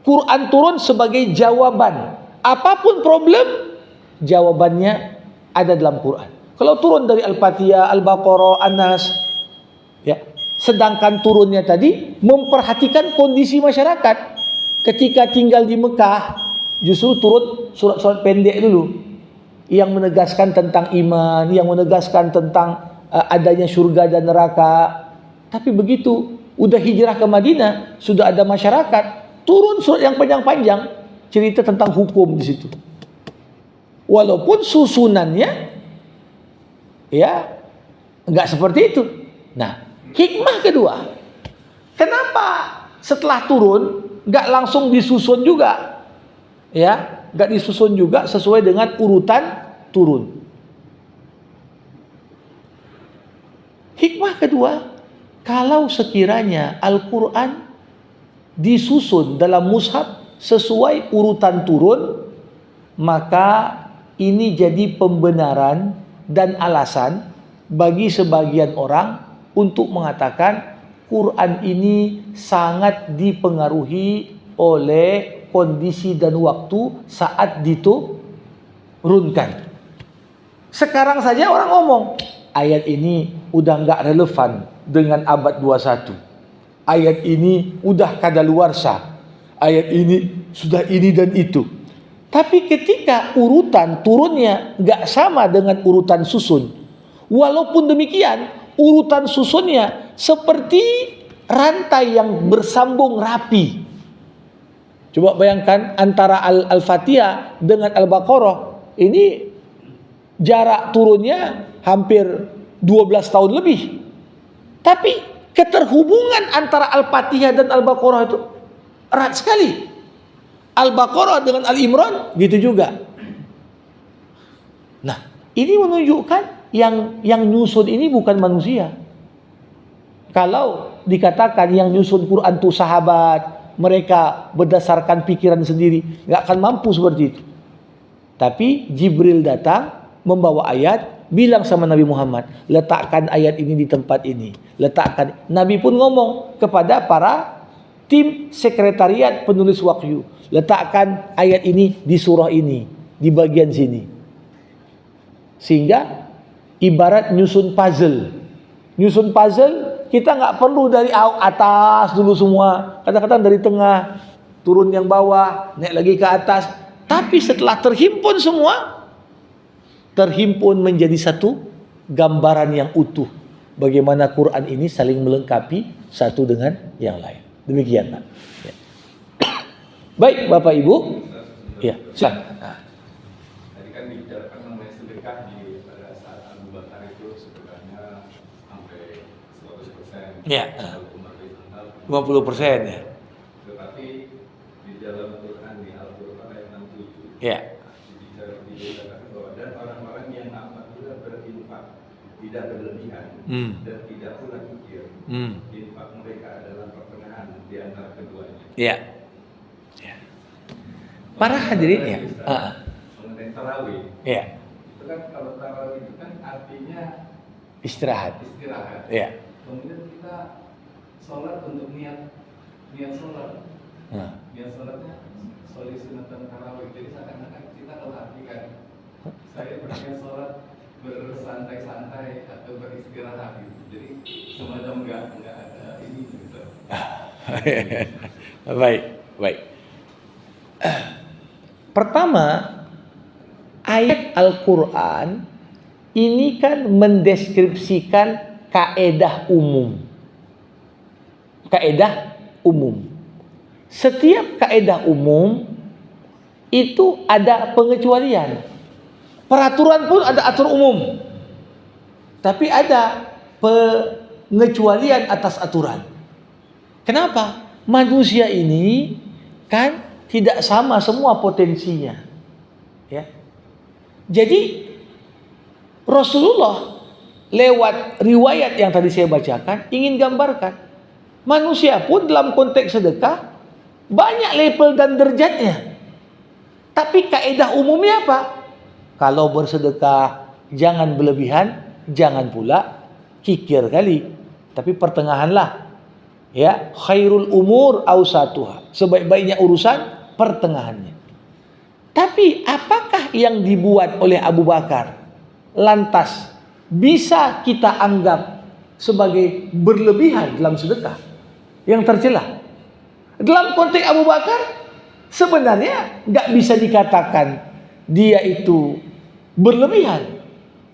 Quran turun sebagai jawaban. Apapun problem, jawabannya ada dalam Quran. Kalau turun dari Al-Fatihah, Al-Baqarah, An-Nas, ya. Sedangkan turunnya tadi memperhatikan kondisi masyarakat. Ketika tinggal di Mekah, justru turun surat-surat pendek dulu yang menegaskan tentang iman, yang menegaskan tentang adanya surga dan neraka. Tapi begitu udah hijrah ke Madinah, sudah ada masyarakat, turun surat yang panjang-panjang cerita tentang hukum di situ. Walaupun susunannya ya enggak seperti itu. Nah, hikmah kedua, kenapa setelah turun nggak langsung disusun juga, ya, nggak disusun juga sesuai dengan urutan turun. Hikmah kedua, kalau sekiranya Al-Quran disusun dalam mushaf sesuai urutan turun, maka ini jadi pembenaran dan alasan bagi sebagian orang untuk mengatakan Quran ini sangat dipengaruhi oleh kondisi dan waktu saat diturunkan. Sekarang saja orang ngomong, ayat ini udah nggak relevan dengan abad 21. Ayat ini udah kadaluarsa. Ayat ini sudah ini dan itu. Tapi ketika urutan turunnya nggak sama dengan urutan susun, walaupun demikian urutan susunnya seperti rantai yang bersambung rapi. Coba bayangkan antara Al-Fatihah dengan Al-Baqarah, ini jarak turunnya hampir 12 tahun lebih. Tapi keterhubungan antara Al-Fatihah dan Al-Baqarah itu erat sekali. Al-Baqarah dengan Al-Imran gitu juga. Nah, ini menunjukkan yang nyusun ini bukan manusia. Kalau dikatakan yang nyusun Quran itu sahabat, mereka berdasarkan pikiran sendiri, nggak akan mampu seperti itu. Tapi Jibril datang membawa ayat, bilang sama Nabi Muhammad, letakkan ayat ini di tempat ini, letakkan. Nabi pun ngomong kepada para tim sekretariat penulis wahyu, letakkan ayat ini di surah ini, di bagian sini. Sehingga ibarat nyusun puzzle. Nyusun puzzle, kita nggak perlu dari atas dulu semua. Kadang-kadang dari tengah, turun yang bawah, naik lagi ke atas. Tapi setelah terhimpun semua, terhimpun menjadi satu gambaran yang utuh. Bagaimana Quran ini saling melengkapi satu dengan yang lain. Demikian, Pak. Ya. Baik, Bapak Ibu. Ya, silakan.
Tadi kan dibicarakan mengenai sedekah di pada saat Abu Bakar itu sedekahnya sampai 100%.
Ya. 50% ya.
Tetapi di dalam Quran di Al-Quran ayat 67.
Ya.
Dikatakan bahwa dan orang-orang yang apabila berinfak tidak berlebihan dan tidak pula kikir, infak mereka adalah pertengahan di antara keduanya.
Ya. Para hadirin ya.
Mengenai tarawih.
Ya.
Itu kan kalau tarawih itu kan artinya
Istirahat. Ya.
Kemudian kita sholat untuk niat sholat. Niat sholatnya sholat sunatan tarawih. Jadi seakan-akan kita kalau artikan saya berniat sholat bersantai-santai atau beristirahat gitu. Jadi semacam enggak ada ini gitu.
Baik. Pertama, ayat Al-Quran ini kan mendeskripsikan kaedah umum. kaedah umum. Setiap kaedah umum itu ada pengecualian. Peraturan pun ada aturan umum. Tapi ada pengecualian atas aturan. Kenapa? Manusia ini kan tidak sama semua potensinya. Ya. Jadi Rasulullah lewat riwayat yang tadi saya bacakan ingin gambarkan manusia pun dalam konteks sedekah banyak level dan derajatnya. Tapi kaidah umumnya apa? Kalau bersedekah jangan berlebihan, jangan pula kikir kali. Tapi pertengahanlah. Ya, khairul umur awsatuha. Sebaik-baiknya urusan pertengahannya. Tapi apakah yang dibuat oleh Abu Bakar lantas bisa kita anggap sebagai berlebihan dalam sedekah yang tercela? Dalam konteks Abu Bakar sebenarnya nggak bisa dikatakan dia itu berlebihan.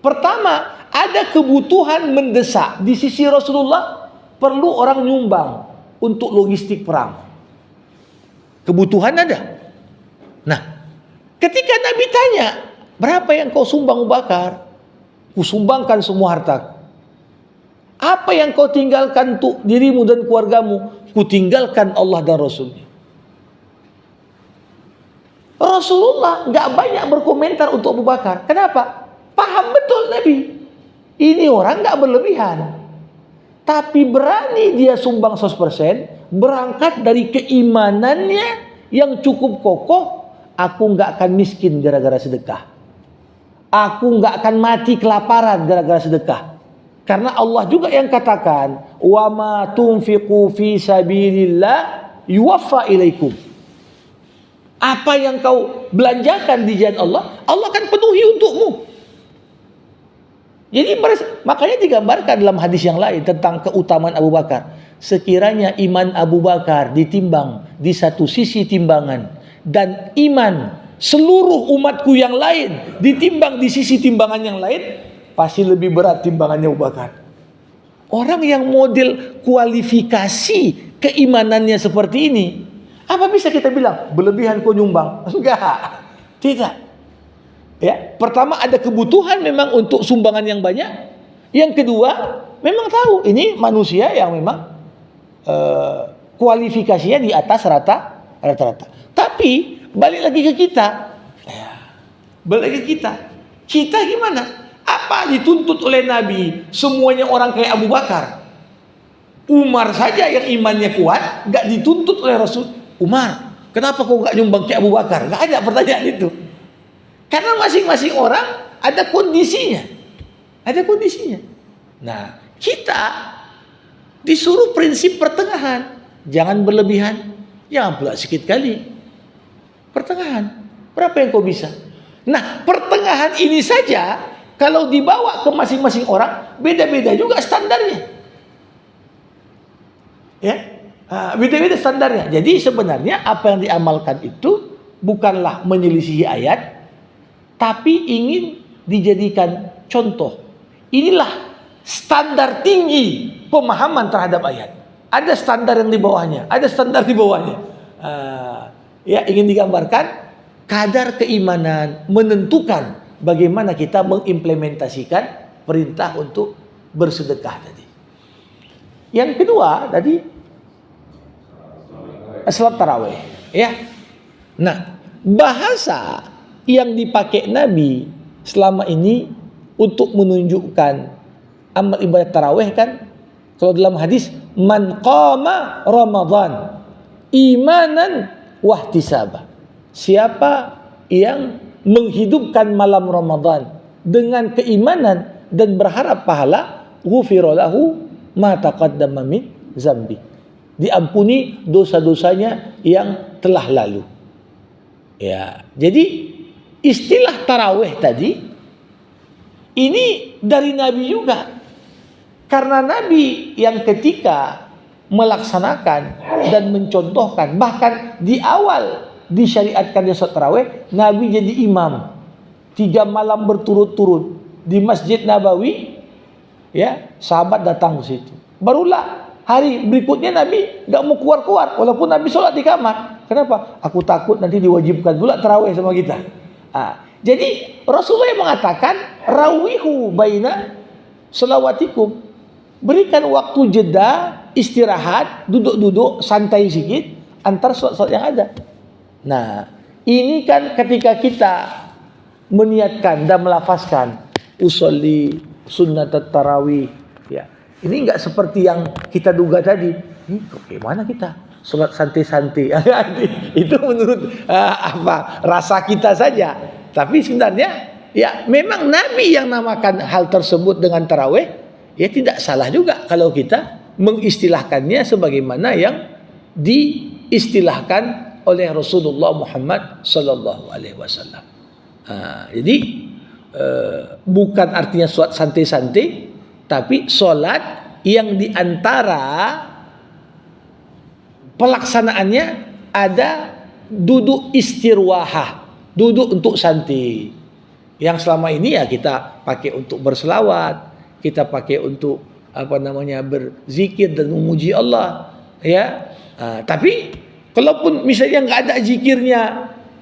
Pertama, ada kebutuhan mendesak di sisi Rasulullah, perlu orang nyumbang untuk logistik perang. Kebutuhan ada. Nah, ketika Nabi tanya, berapa yang kau sumbang Abu Bakar? Kusumbangkan semua hartaku. Apa yang kau tinggalkan untuk dirimu dan keluargamu? Kutinggalkan Allah dan Rasulnya. Rasulullah nggak banyak berkomentar untuk Abu Bakar. Kenapa? Paham betul Nabi. Ini orang nggak berlebihan. Tapi berani dia sumbang 100%, berangkat dari keimanannya yang cukup kokoh. Aku nggak akan miskin gara-gara sedekah. Aku nggak akan mati kelaparan gara-gara sedekah. Karena Allah juga yang katakan, wa ma tunfiqu fi sabilillah yuwaffa ilaikum. Apa yang kau belanjakan di jalan Allah, Allah akan penuhi untukmu. Jadi makanya digambarkan dalam hadis yang lain tentang keutamaan Abu Bakar. Sekiranya iman Abu Bakar ditimbang di satu sisi timbangan dan iman seluruh umatku yang lain ditimbang di sisi timbangan yang lain, pasti lebih berat timbangannya Abu Bakar. Orang yang model kualifikasi keimanannya seperti ini, apa bisa kita bilang berlebihan kau nyumbang? Enggak, tidak. Ya, pertama ada kebutuhan memang untuk sumbangan yang banyak. Yang kedua, memang tahu ini manusia yang memang kualifikasinya di atas rata-rata. Tapi balik lagi ke kita, kita gimana? Apa dituntut oleh Nabi? Semuanya orang kayak Abu Bakar. Umar saja yang imannya kuat, nggak dituntut oleh Rasul. Umar, kenapa kau nggak nyumbang kayak Abu Bakar? Nggak ada pertanyaan itu. Karena masing-masing orang ada kondisinya. Nah, kita disuruh prinsip pertengahan. Jangan berlebihan, jangan pula sedikit kali. Pertengahan. Berapa yang kau bisa? Nah, pertengahan ini saja kalau dibawa ke masing-masing orang, beda-beda juga standarnya. Ya, beda-beda standarnya. Jadi sebenarnya apa yang diamalkan itu bukanlah menyelisihi ayat, tapi ingin dijadikan contoh. Inilah standar tinggi pemahaman terhadap ayat. Ada standar yang di bawahnya, ada standar di bawahnya. Ya, ingin digambarkan kadar keimanan menentukan bagaimana kita mengimplementasikan perintah untuk bersedekah tadi. Yang kedua tadi salat tarawih, ya. Nah, bahasa yang dipakai Nabi selama ini untuk menunjukkan amal ibadah tarawih kan, kalau dalam hadis man qama Ramadan imanan wahtisaba. Siapa yang menghidupkan malam Ramadan dengan keimanan dan berharap pahala, ghufira lahu ma taqaddama min zambi. Diampuni dosa-dosanya yang telah lalu. Ya, jadi istilah tarawih tadi ini dari Nabi juga. Karena Nabi yang ketika melaksanakan dan mencontohkan, bahkan di awal disyariatkannya salat tarawih, Nabi jadi imam 3 malam berturut-turut di Masjid Nabawi. Ya, sahabat datang ke situ. Barulah Hari berikutnya Nabi nggak mau keluar-keluar, walaupun Nabi sholat di kamar. Kenapa? Aku takut nanti diwajibkan pula tarawih sama kita. Jadi Rasulullah yang mengatakan, rawihu baina selawatikum. Berikan waktu jeda, istirahat, duduk-duduk, santai sedikit antar sholat-sholat yang ada. Nah, ini kan ketika kita meniatkan dan melafazkan usolli sunnat tarawih, ya. Ini enggak seperti yang kita duga tadi. Bagaimana kita sholat santai-santai? Itu menurut rasa kita saja. Tapi sebenarnya ya memang Nabi yang namakan hal tersebut dengan tarawih. Ya tidak salah juga kalau kita mengistilahkannya sebagaimana yang diistilahkan oleh Rasulullah Muhammad sallallahu alaihi wasallam. Jadi bukan artinya sholat santai-santai, tapi sholat yang diantara pelaksanaannya ada duduk istirwahah, duduk untuk santai. Yang selama ini ya kita pakai untuk berselawat, kita pakai untuk berzikir dan memuji Allah, ya. Tapi kalaupun misalnya nggak ada zikirnya,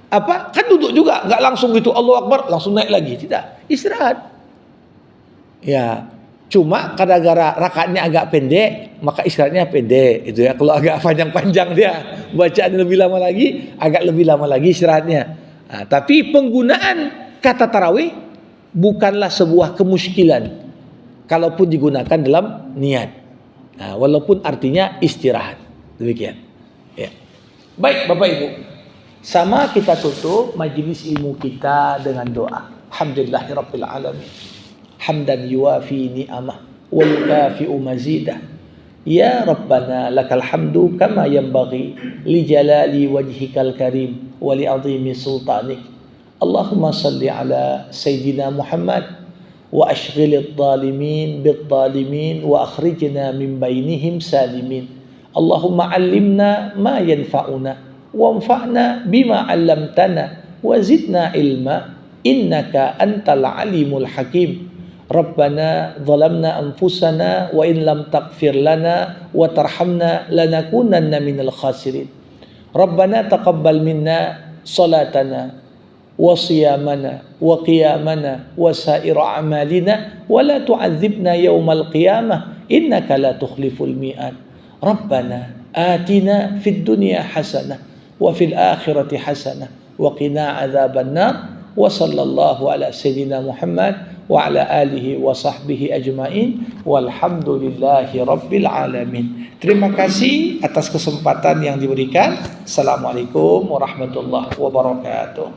kan duduk juga, nggak langsung gitu Allahu Akbar langsung naik lagi, tidak, istirahat. Ya, cuma gara-gara rakaatnya agak pendek, maka istirahatnya pendek, itu ya. Kalau agak panjang-panjang dia bacaan lebih lama lagi, agak lebih lama lagi istirahatnya. Tapi penggunaan kata tarawih bukanlah sebuah kemuskilan kalaupun digunakan dalam niat, walaupun artinya istirahat. Demikian. Ya. Baik Bapak Ibu, sama kita tutup majelis ilmu kita dengan doa. Alhamdulillahirabbil alamin. Hamdan yuwafi ni'amah wa yukafi'u mazidah. Ya Rabbana lakal hamdu kama yanbaghi li jalali wajhikal karim wa li azimi sultanik. Allahumma salli ala Sayyidina Muhammad wa ashghilid zalimin bid zalimin wa akhrijna min bainihim salimin. Allahumma allimna ma yanfa'una wanfa'na bima 'allamtana wa zidna ilma innaka antal alimul hakim. Rabbana zalamna anfusana wa in lam taghfir lana wa tarhamna lanakunanna minal khasirin. Rabbana taqabbal minna salatana wa siyamana wa qiyamana wa sa'ir a'malina wa la tu'adzibna yawmal qiyamah innaka la tukhliful mi'ad. Rabbana atina fid dunya hasanah wa fil akhirati hasanah wa qina adzaban nar. Wa sallallahu ala sayyidina Muhammad wa ala alihi wa sahbihi ajmain walhamdulillahi rabbil alamin. Terima kasih atas kesempatan yang diberikan. Assalamualaikum warahmatullahi wabarakatuh.